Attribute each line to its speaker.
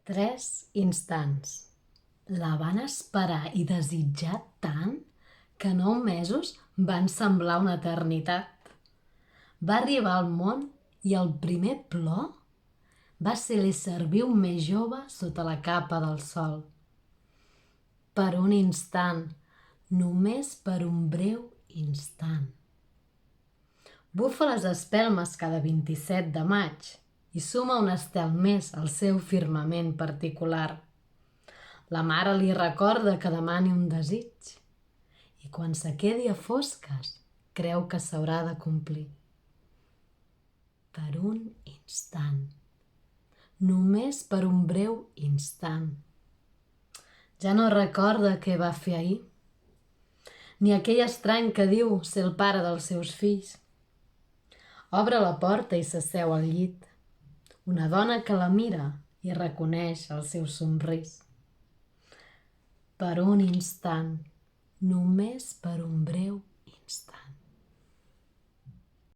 Speaker 1: 3 instants. La van esperar i desitjar tant que 9 mesos van semblar una eternitat. Va arribar al món i el primer plor va ser l'ésser viu més jove sota la capa del sol. Per un instant, només per un breu instant. Bufa les espelmes cada 27 de maig i suma un estel més al seu firmament particular. La mare li recorda que demani un desig i quan se quedi a fosques creu que s'haurà de complir. Per un instant. Només per un breu instant. Ja no recorda què va fer ahir, ni aquell estrany que diu ser el pare dels seus fills. Obre la porta i s'asseu al llit. Una dona que la mira i reconeix el seu somrís. Per un instant, només per un breu